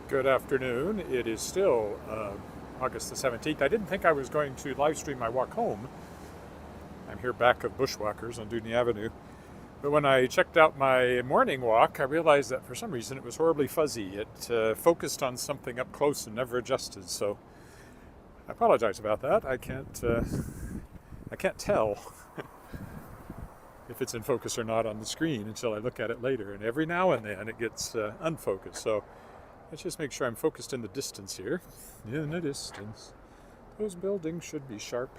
Good afternoon. It is still August the 17th. I didn't think I was going to live stream my walk home. I'm here back of Bushwhackers on Dooney Avenue. But when I checked out my morning walk, I realized that for some reason it was horribly fuzzy. It focused on something up close and never adjusted. So I apologize about that. I can't tell if it's in focus or not on the screen until I look at it later. And every now and then it gets unfocused. So let's just make sure I'm focused in the distance here. In the distance. Those buildings should be sharp.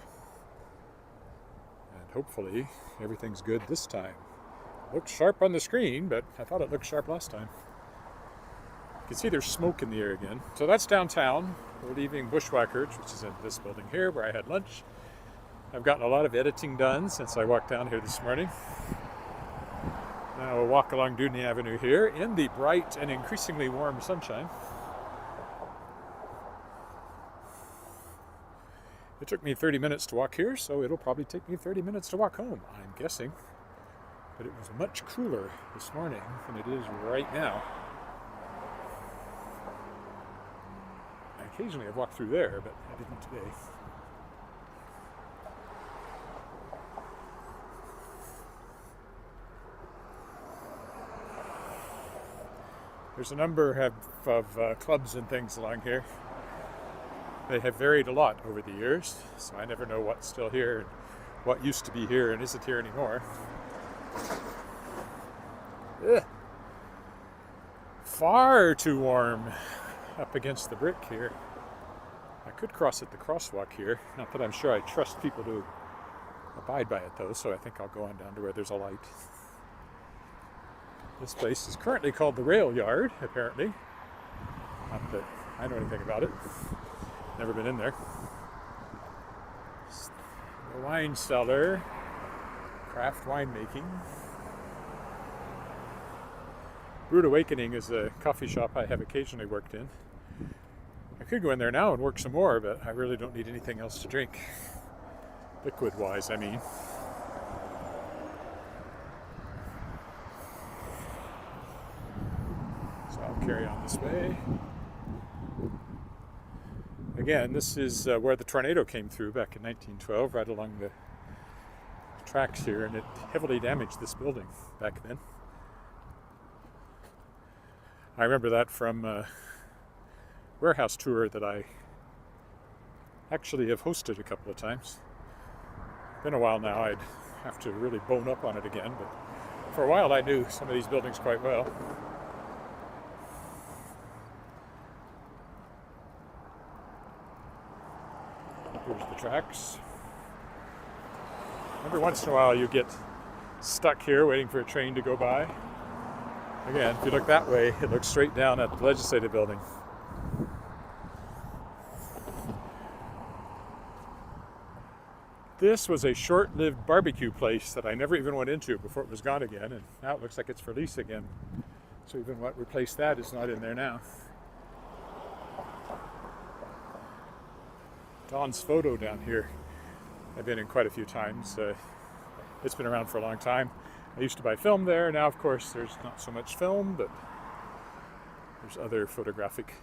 And hopefully everything's good this time. Looks sharp on the screen, but I thought it looked sharp last time. You can see there's smoke in the air again. So that's downtown. We're leaving Bushwhackers, which is in this building here where I had lunch. I've gotten a lot of editing done since I walked down here this morning. Now we'll walk along Dooney Avenue here in the bright and increasingly warm sunshine. It took me 30 minutes to walk here, so it'll probably take me 30 minutes to walk home, I'm guessing. But it was much cooler this morning than it is right now. Occasionally I've walked through there, but I didn't today. There's a number of clubs and things along here. They have varied a lot over the years, so I never know what's still here and what used to be here and isn't here anymore. Ugh. Far too warm up against the brick here. I could cross at the crosswalk here. Not that I'm sure I trust people to abide by it though, so I think I'll go on down to where there's a light. This place is currently called the Rail Yard, apparently. Not that I know anything about it. Never been in there. The wine cellar, craft winemaking. Brewed Awakening is a coffee shop I have occasionally worked in. I could go in there now and work some more, but I really don't need anything else to drink. Liquid-wise, I mean. So I'll carry on this way. Again, this is where the tornado came through back in 1912, right along the tracks here, and it heavily damaged this building back then. I remember that from a warehouse tour that I actually have hosted a couple of times. Been a while now. I'd have to really bone up on it again, but for a while I knew some of these buildings quite well. Here's the tracks. Every once in a while you get stuck here waiting for a train to go by. Again, if you look that way, it looks straight down at the legislative building. This was a short-lived barbecue place that I never even went into before it was gone again, and now it looks like it's for lease again. So even what replaced that is not in there now. Don's Photo down here. I've been in quite a few times. It's been around for a long time. I used to buy film there. Now, of course, there's not so much film, but there's other photographic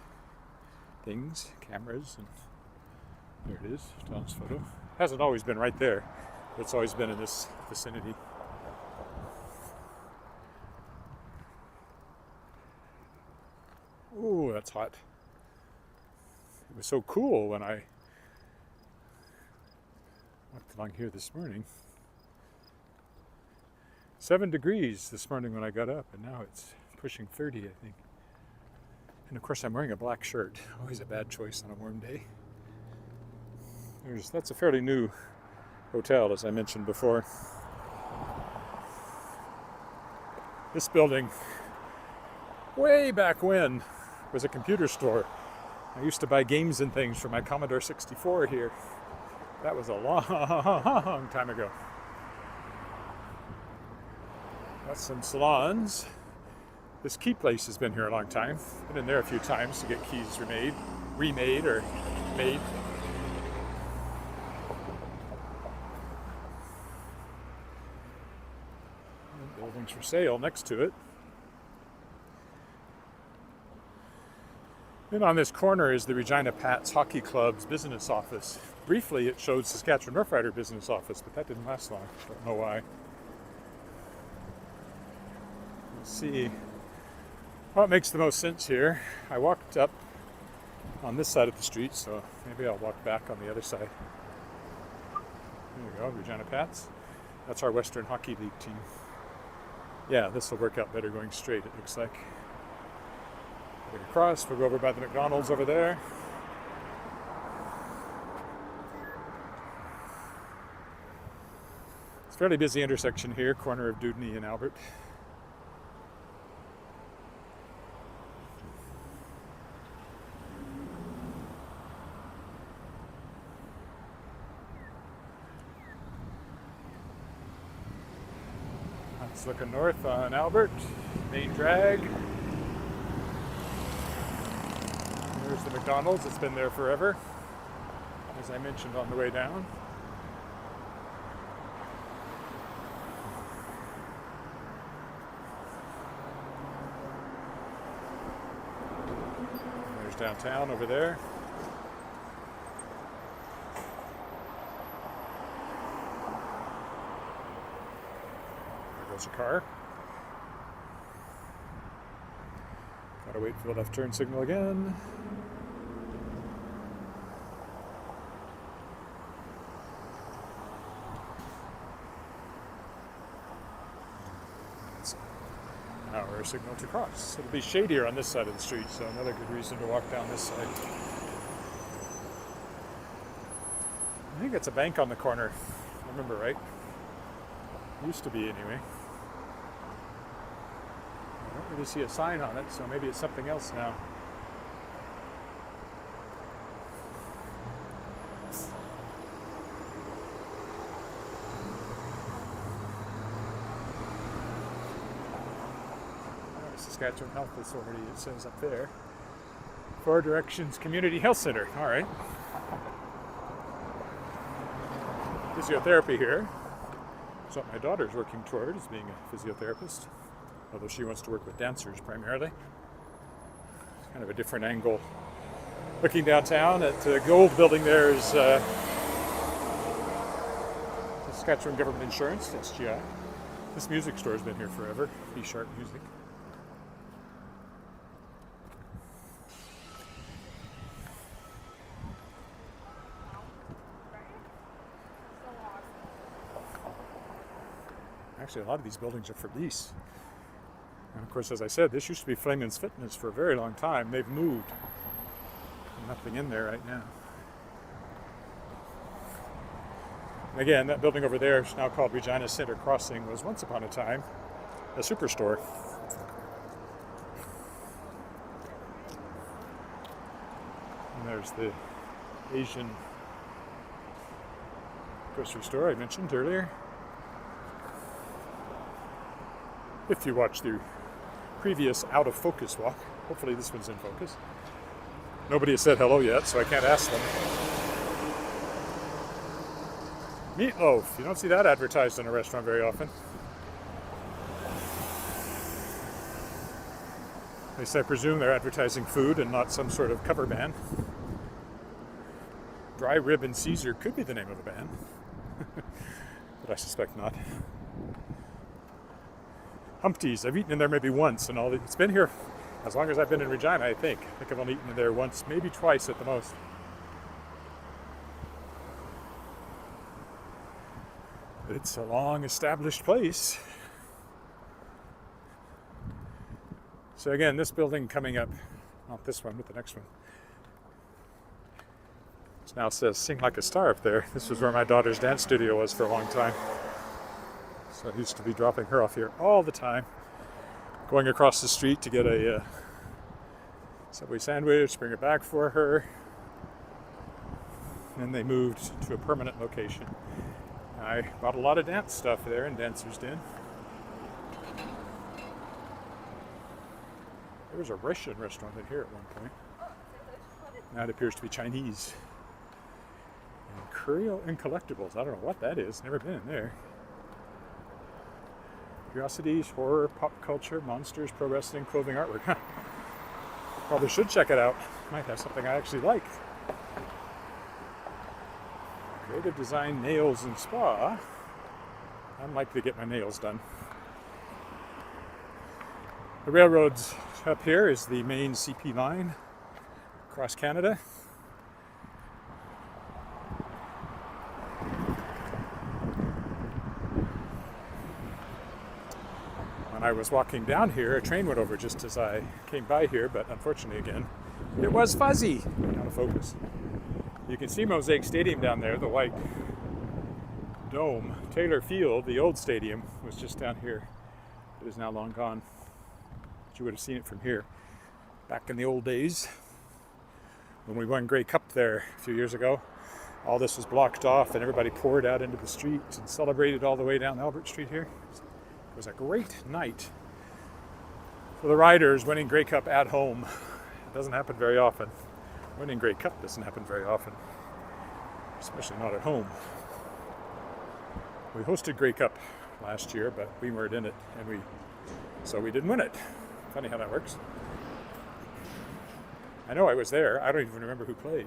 things, cameras, and there it is, Don's Photo. Hasn't always been right there, but it's always been in this vicinity. Ooh, that's hot. It was so cool when I walked along here this morning. 7 degrees this morning when I got up, and now it's pushing 30, I think. And of course I'm wearing a black shirt. Always a bad choice on a warm day. That's a fairly new hotel, as I mentioned before. This building, way back when, was a computer store. I used to buy games and things for my Commodore 64 here. That was a long time ago. Got some salons. This key place has been here a long time. Been in there a few times to get keys remade or made. And buildings for sale next to it. Then on this corner is the Regina Pats Hockey Club's business office. Briefly, it showed Saskatchewan Roughrider business office, but that didn't last long. Don't know why. Let's see what makes the most sense here. I walked up on this side of the street, so maybe I'll walk back on the other side. There we go, Regina Pats. That's our Western Hockey League team. Yeah, this will work out better going straight, it looks like. Get across, we'll go over by the McDonald's over there. It's a fairly busy intersection here, corner of Dudney and Albert. Let's look north on Albert, main drag. There's the McDonald's, it's been there forever, as I mentioned on the way down. There's downtown over there. There goes a car. Gotta wait for the left turn signal again. Now we're signal to cross. It'll be shadier on this side of the street, so another good reason to walk down this side. I think it's a bank on the corner, if I remember right. Used to be anyway. I don't really see a sign on it, so maybe it's something else now. Saskatchewan Health Authority, it says up there. Four Directions Community Health Center. All right. Physiotherapy here. That's what my daughter's working toward, is being a physiotherapist. Although she wants to work with dancers primarily. Kind of a different angle. Looking downtown at the gold building there is Saskatchewan Government Insurance, SGI. This music store has been here forever, B-Sharp Music. Actually, a lot of these buildings are for lease. And of course, as I said, this used to be Flamin's Fitness for a very long time. They've moved. Nothing in there right now. And again, that building over there is now called Regina Center Crossing, was once upon a time a superstore. And there's the Asian grocery store I mentioned earlier. If you watch the previous out of focus walk, hopefully this one's in focus. Nobody has said hello yet, so I can't ask them. Meatloaf. You don't see that advertised in a restaurant very often. At least I presume they're advertising food and not some sort of cover band. Dry Rib and Caesar could be the name of a band, but I suspect not. Humpty's, I've eaten in there maybe once, and it's been here as long as I've been in Regina, I think. I think I've only eaten in there once, maybe twice at the most. It's a long established place. So again, this building coming up, not this one, but the next one. It now says Sing Like a Star up there. This was where my daughter's dance studio was for a long time. So I used to be dropping her off here all the time, going across the street to get a Subway sandwich, bring it back for her. And they moved to a permanent location. I bought a lot of dance stuff there in Dancer's Den. There was a Russian restaurant in here at one point. Now it appears to be Chinese. And Curio and Collectibles. I don't know what that is. Never been in there. Curiosities, horror, pop culture, monsters, pro wrestling, clothing, artwork. Probably should check it out. Might have something I actually like. Creative Design Nails and Spa. I'm likely to get my nails done. The railroads up here is the main CP line across Canada. When I was walking down here, a train went over just as I came by here, but unfortunately again, it was fuzzy. Out of focus. You can see Mosaic Stadium down there, the white dome. Taylor Field, the old stadium, was just down here. It is now long gone. But you would have seen it from here. Back in the old days, when we won Grey Cup there a few years ago, all this was blocked off and everybody poured out into the streets and celebrated all the way down Albert Street here. It was a great night for the Riders winning Grey Cup at home. It doesn't happen very often. Winning Grey Cup doesn't happen very often, especially not at home. We hosted Grey Cup last year, but we weren't in it, and so we didn't win it. Funny how that works. I know I was there. I don't even remember who played.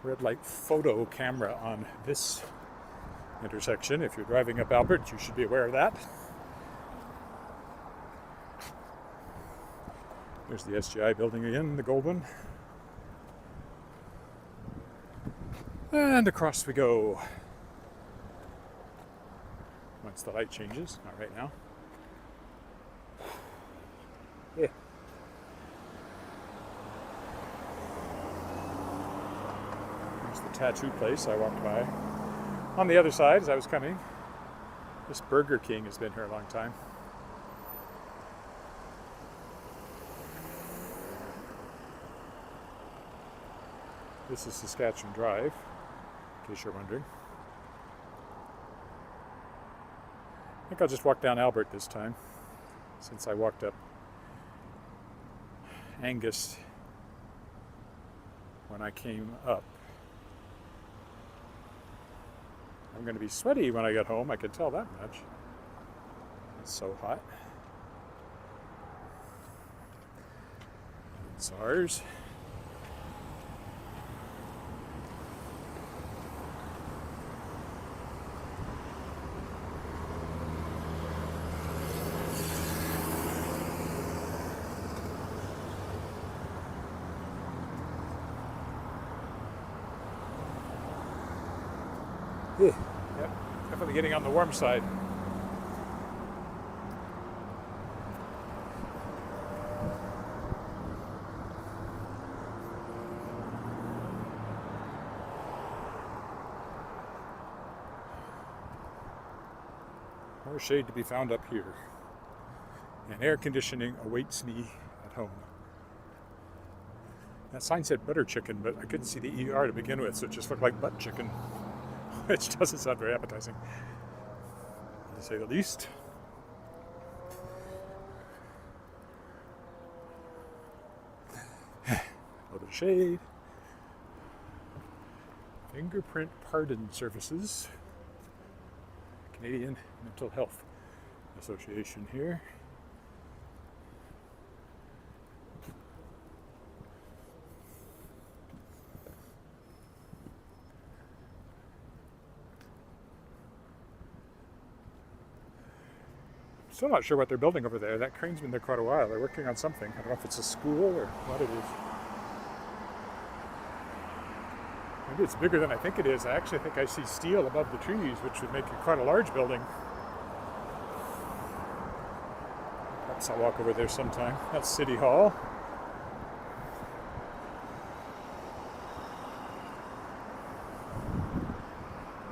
Red light photo camera on this intersection. If you're driving up Albert, you should be aware of that. There's the SGI building again, the gold one. And across we go. Once the light changes, not right now. Yeah. There's the tattoo place I walked by. On the other side, as I was coming, this Burger King has been here a long time. This is Saskatchewan Drive, in case you're wondering. I think I'll just walk down Albert this time, since I walked up Angus when I came up. I'm going to be sweaty when I get home, I can tell that much. It's so hot. It's ours. Yep, definitely getting on the warm side. More shade to be found up here. And air conditioning awaits me at home. That sign said butter chicken, but I couldn't see the ER to begin with, so it just looked like butt chicken. Which doesn't sound very appetizing, to say the least. A little bit of shade. Fingerprint Pardon Services. Canadian Mental Health Association here. Still not sure what they're building over there. That crane's been there quite a while. They're working on something. I don't know if it's a school or what it is. Maybe it's bigger than I think it is. I actually think I see steel above the trees, which would make it quite a large building. Perhaps I'll walk over there sometime. That's City Hall.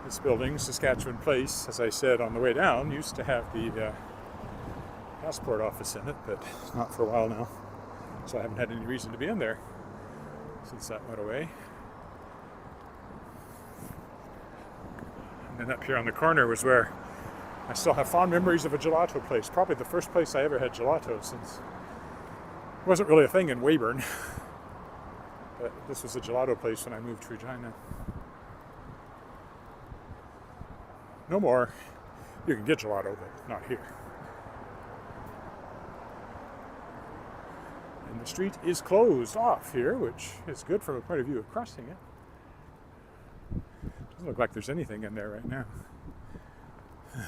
This building, Saskatchewan Place, as I said on the way down, used to have the passport office in it, but not for a while now. So I haven't had any reason to be in there since that went away. And then up here on the corner was where I still have fond memories of a gelato place. Probably the first place I ever had gelato, since it wasn't really a thing in Weyburn. But this was a gelato place when I moved to Regina. No more. You can get gelato, but not here. And the street is closed off here, which is good from a point of view of crossing it. Doesn't look like there's anything in there right now. I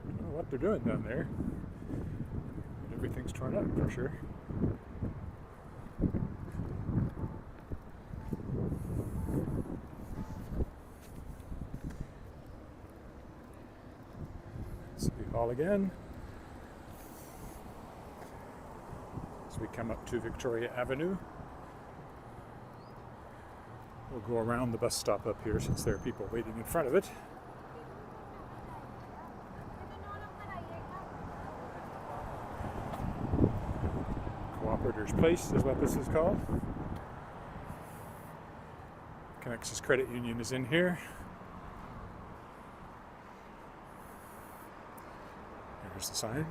don't know what they're doing down there. Everything's torn up for sure. City Hall again. As we come up to Victoria Avenue. We'll go around the bus stop up here since there are people waiting in front of it. Cooperators Place is what this is called. Connexus Credit Union is in here. There's the sign.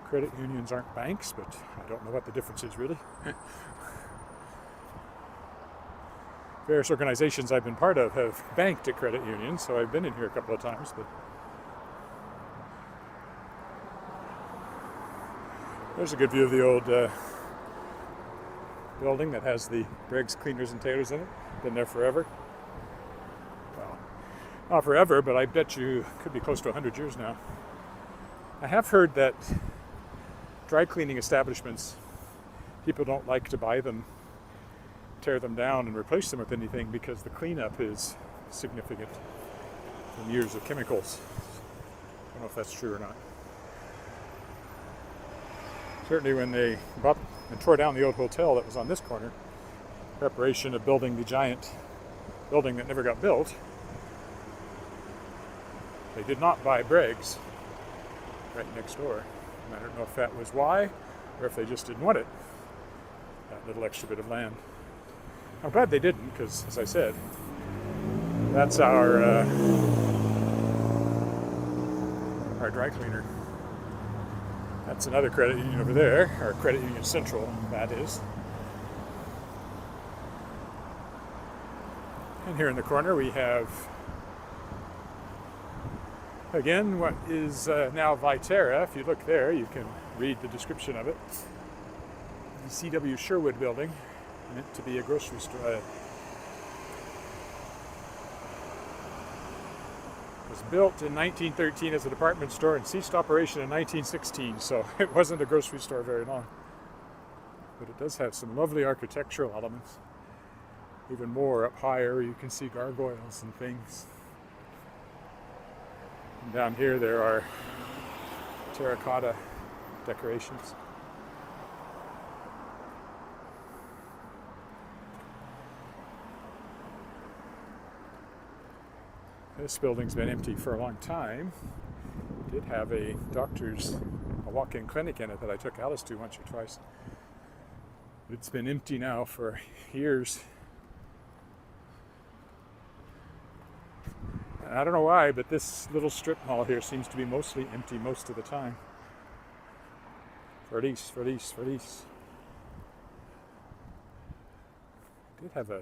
Credit unions aren't banks, but I don't know what the difference is really. Various organizations I've been part of have banked at credit unions, so I've been in here a couple of times. But there's a good view of the old building that has the Greg's Cleaners and Tailors in it. Been there forever. Well, not forever, but I bet you could be close to 100 years now. I have heard that dry cleaning establishments, people don't like to buy them, tear them down and replace them with anything because the cleanup is significant from years of chemicals. I don't know if that's true or not. Certainly when they bought and tore down the old hotel that was on this corner, in preparation of building the giant building that never got built, they did not buy Bregg's right next door. And I don't know if that was why, or if they just didn't want it, that little extra bit of land. I'm glad they didn't, because, as I said, that's our dry cleaner. That's another credit union over there, or Credit Union Central, that is. And here in the corner we have, again, what is now Viterra. If you look there, you can read the description of it. The C.W. Sherwood building, meant to be a grocery store. It was built in 1913 as a department store and ceased operation in 1916, so it wasn't a grocery store very long. But it does have some lovely architectural elements. Even more up higher, you can see gargoyles and things. And down here there are terracotta decorations. This building's been empty for a long time. It did have a walk-in clinic in it that I took Alice to once or twice. It's been empty now for years. I don't know why, but this little strip mall here seems to be mostly empty most of the time. For lease. It did have a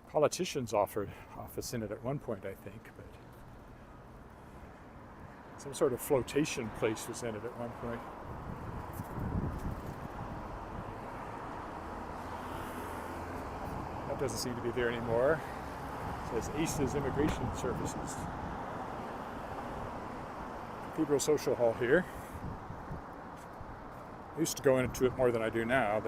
politician's office in it at one point, I think, but some sort of flotation place was in it at one point. That doesn't seem to be there anymore. It says ACES Immigration Services. Cathedral Social Hall here. I used to go into it more than I do now.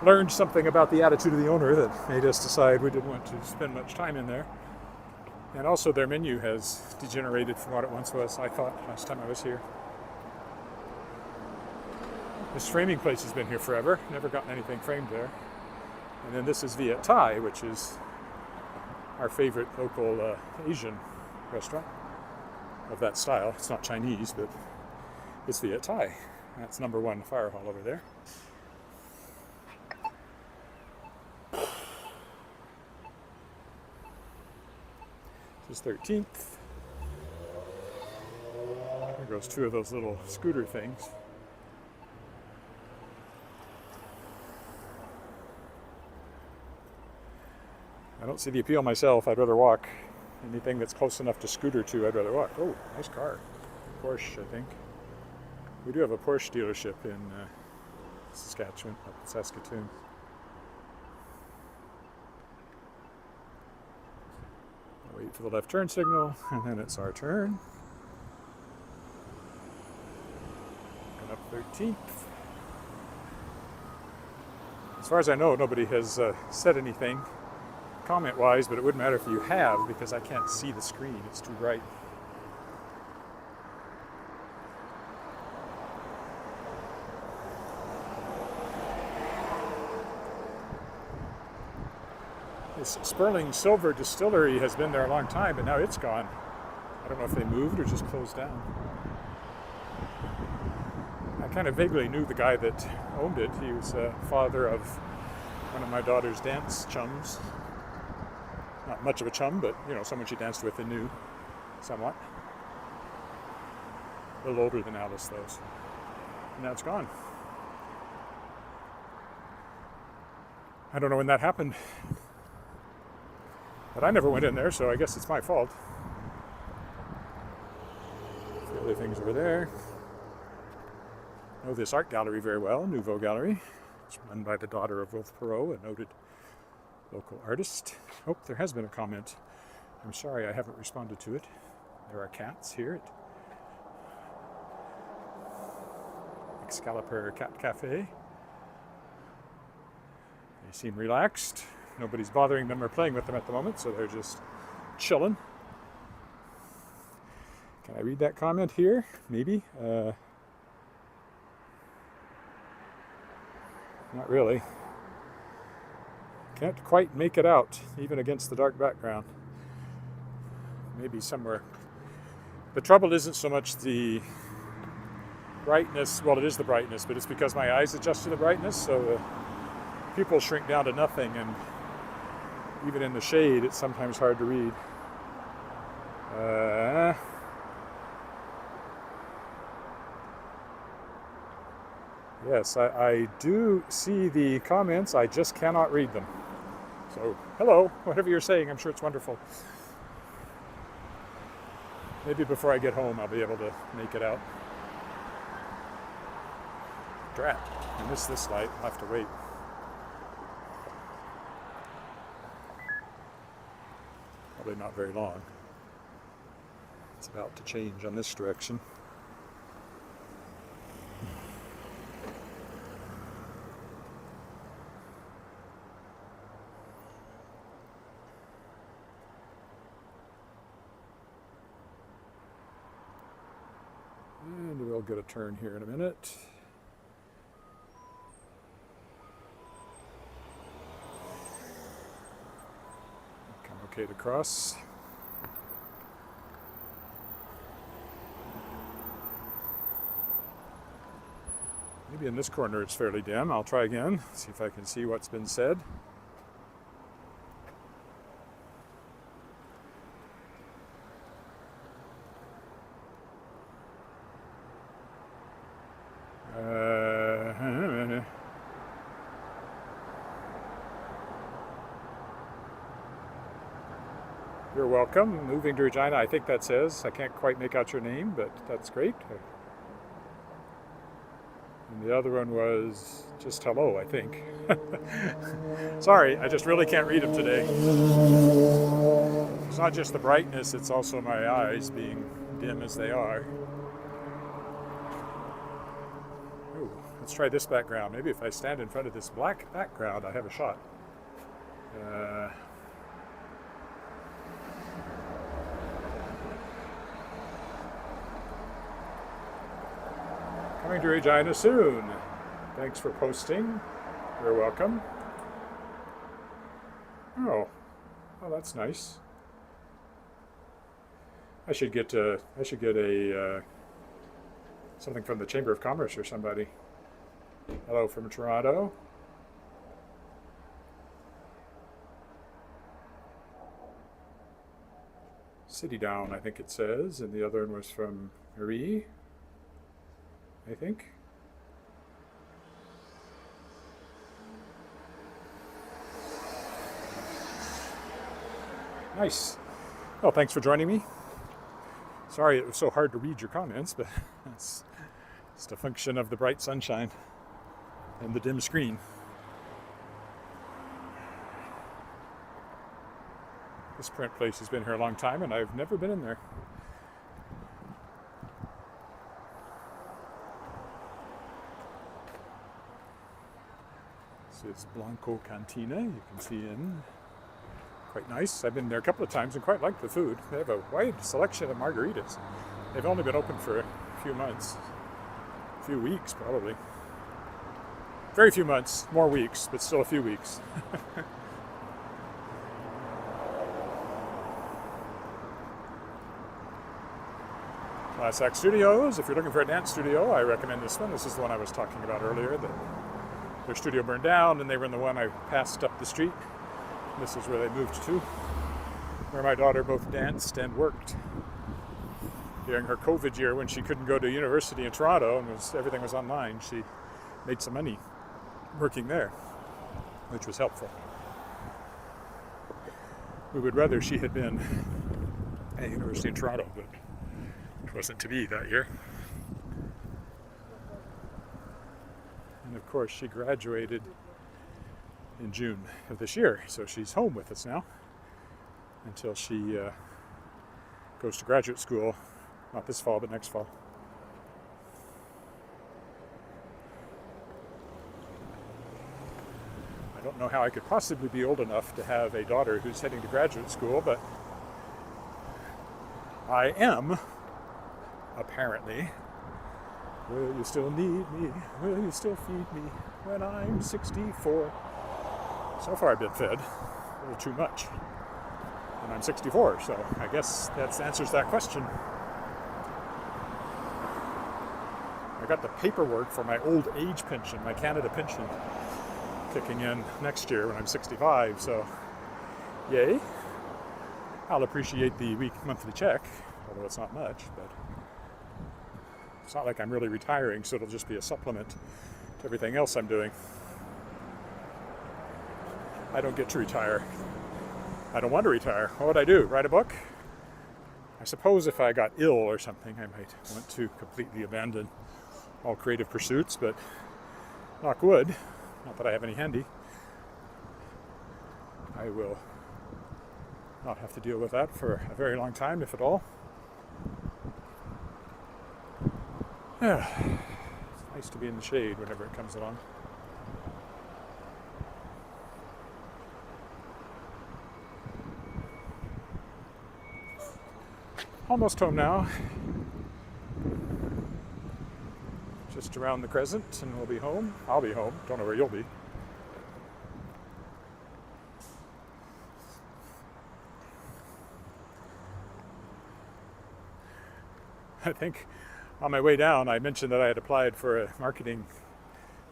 Learned something about the attitude of the owner that made us decide we didn't want to spend much time in there. And also their menu has degenerated from what it once was, I thought, last time I was here. This framing place has been here forever. Never gotten anything framed there. And then this is Viet Thai, which is our favorite local Asian restaurant of that style. It's not Chinese, but it's Viet Thai. That's number 1 fire hall over there. This is 13th. There goes 2 of those little scooter things. I don't see the appeal myself. I'd rather walk. Anything that's close enough to scooter to, I'd rather walk. Oh, nice car. Porsche, I think. We do have a Porsche dealership in Saskatchewan, up in Saskatoon. I'll wait for the left turn signal, and then it's our turn. Going up 13th. As far as I know, nobody has said anything comment-wise, but it wouldn't matter if you have, because I can't see the screen. It's too bright. This Sperling Silver Distillery has been there a long time, but now it's gone. I don't know if they moved or just closed down. I kind of vaguely knew the guy that owned it. He was father of one of my daughter's dance chums. Not much of a chum, but you know, someone she danced with and knew somewhat. A little older than Alice, though. So. And now it's gone. I don't know when that happened. But I never went in there, so I guess it's my fault. The other things over there. I know this art gallery very well, Nouveau Gallery. It's run by the daughter of Wolf Perot, a noted local artist. Oh, there has been a comment. I'm sorry I haven't responded to it. There are cats here at Excalibur Cat Cafe. They seem relaxed. Nobody's bothering them or playing with them at the moment, so they're just chilling. Can I read that comment here? Maybe. Not really. Can't quite make it out, even against the dark background. Maybe somewhere. The trouble isn't so much the brightness. Well, it is the brightness, but it's because my eyes adjust to the brightness, so the pupils shrink down to nothing, and even in the shade, it's sometimes hard to read. Yes, I do see the comments. I just cannot read them. So, hello, whatever you're saying, I'm sure it's wonderful. Maybe before I get home, I'll be able to make it out. Drat, I missed this light. I'll have to wait. Probably not very long. It's about to change on this direction. And we'll get a turn here in a minute. Come okay to cross. Maybe in this corner it's fairly dim. I'll try again, see if I can see what's been said. You're welcome. Moving to Regina, I think that says. I can't quite make out your name, but that's great. And the other one was just hello, I think. Sorry, I just really can't read them today. It's not just the brightness, it's also my eyes being dim as they are. Ooh, let's try this background. Maybe if I stand in front of this black background, I have a shot. Coming to Regina soon. Thanks for posting. You're welcome. Oh, that's nice. I should get a something from the Chamber of Commerce or somebody. Hello from Toronto. City Down, I think it says, and the other one was from Marie, I think. Nice. Well, thanks for joining me. Sorry it was so hard to read your comments, but that's just a function of the bright sunshine and the dim screen. This print place has been here a long time, and I've never been in there. This is Blanco Cantina. You can see in. Quite nice. I've been there a couple of times and quite like the food. They have a wide selection of margaritas. They've only been open for a few months. A few weeks, probably. Very few months, more weeks, but still a few weeks. Class Act Studios. If you're looking for a dance studio, I recommend this one. This is the one I was talking about earlier. Their studio burned down, and they were in the one I passed up the street. This is where they moved to, where my daughter both danced and worked. During her COVID year, when she couldn't go to university in Toronto and everything was online, she made some money working there, which was helpful. We would rather she had been at university in Toronto, but it wasn't to be that year. And of course, she graduated in June of this year, so she's home with us now until she goes to graduate school, not this fall, but next fall. I don't know how I could possibly be old enough to have a daughter who's heading to graduate school, but I am, apparently. Will you still need me? Will you still feed me when I'm 64? So far I've been fed a little too much, and I'm 64, so I guess that answers that question. I got the paperwork for my old age pension, my Canada pension, kicking in next year when I'm 65, so yay. I'll appreciate the monthly check, although it's not much, but it's not like I'm really retiring, so it'll just be a supplement to everything else I'm doing. I don't get to retire. I don't want to retire. What would I do? Write a book? I suppose if I got ill or something, I might want to completely abandon all creative pursuits, but knock wood, not that I have any handy, I will not have to deal with that for a very long time, if at all. Yeah. It's nice to be in the shade whenever it comes along. Almost home now. Just around the crescent and we'll be home. I'll be home. Don't know where you'll be. I think on my way down I mentioned that I had applied for a marketing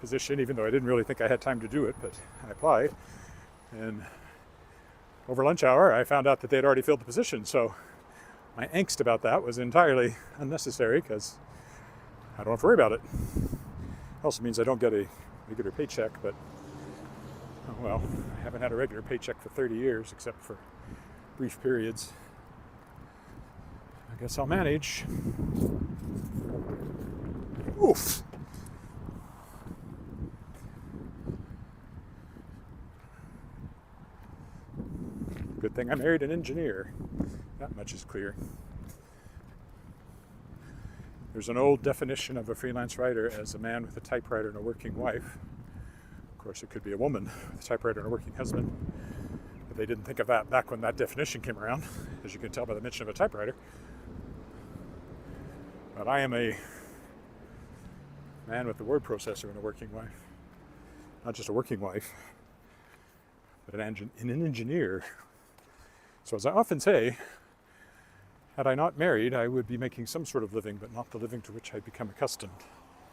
position, even though I didn't really think I had time to do it, but I applied. And over lunch hour I found out that they had already filled the position, so my angst about that was entirely unnecessary because I don't have to worry about it. It also means I don't get a regular paycheck, but oh well, I haven't had a regular paycheck for 30 years except for brief periods. I guess I'll manage. Oof. Good thing I married an engineer. That much is clear. There's an old definition of a freelance writer as a man with a typewriter and a working wife. Of course, it could be a woman with a typewriter and a working husband. But they didn't think of that back when that definition came around, as you can tell by the mention of a typewriter. But I am a man with a word processor and a working wife. Not just a working wife, but an engineer. So as I often say, had I not married, I would be making some sort of living, but not the living to which I'd become accustomed.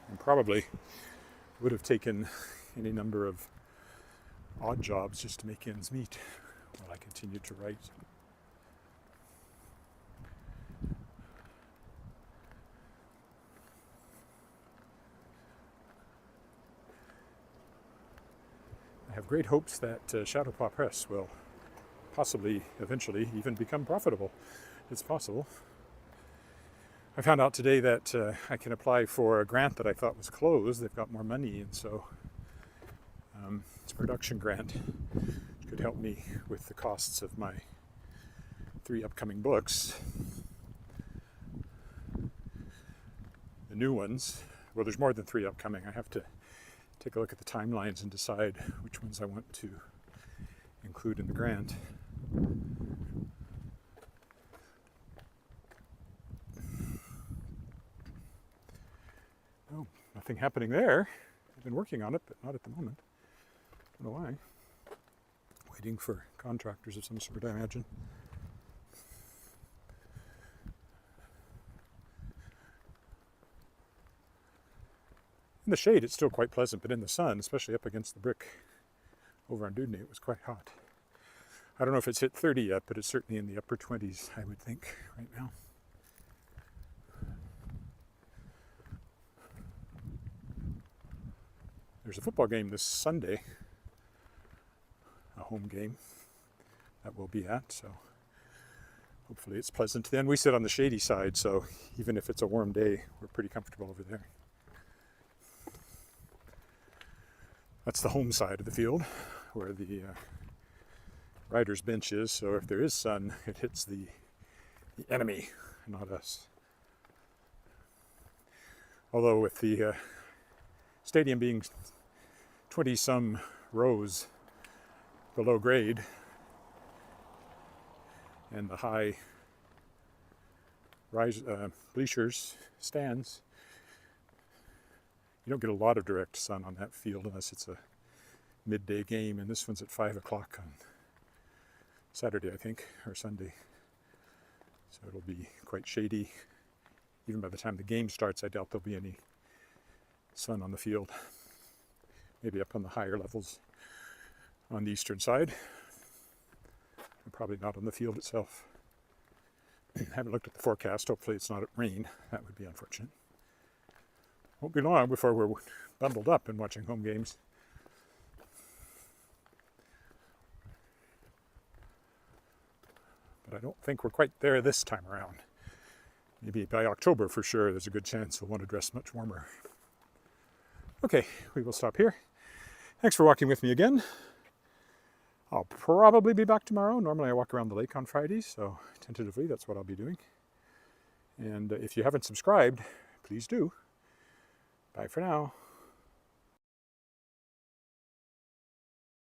And probably would have taken any number of odd jobs just to make ends meet while I continued to write. I have great hopes that Shadowpaw Press will possibly eventually even become profitable. It's possible. I found out today that I can apply for a grant that I thought was closed. They've got more money, and so it's a production grant. It could help me with the costs of my 3 upcoming books. The new ones, well, there's more than 3 upcoming. I have to take a look at the timelines and decide which ones I want to include in the grant. Oh, nothing happening there. I've been working on it, but not at the moment. I don't know why. Waiting for contractors of some sort, I imagine. In the shade, it's still quite pleasant, but in the sun, especially up against the brick over on Dudney, it was quite hot. I don't know if it's hit 30 yet, but it's certainly in the upper 20s, I would think, right now. There's a football game this Sunday, a home game that we'll be at, so hopefully it's pleasant. Then we sit on the shady side, so even if it's a warm day, we're pretty comfortable over there. That's the home side of the field, where the rider's bench is, so if there is sun, it hits the enemy, not us. Although with the stadium being 20-some rows below grade, and the high bleachers, stands, you don't get a lot of direct sun on that field unless it's a midday game, and this one's at 5 o'clock on Saturday, I think, or Sunday. So it'll be quite shady. Even by the time the game starts, I doubt there'll be any sun on the field. Maybe up on the higher levels on the eastern side, and probably not on the field itself. Haven't looked at the forecast. Hopefully it's not at rain. That would be unfortunate. Won't be long before we're bundled up and watching home games. But I don't think we're quite there this time around. Maybe by October for sure, there's a good chance we'll want to dress much warmer. Okay, we will stop here. Thanks for walking with me again. I'll probably be back tomorrow. Normally I walk around the lake on Fridays, so tentatively that's what I'll be doing. And if you haven't subscribed, please do. Bye for now.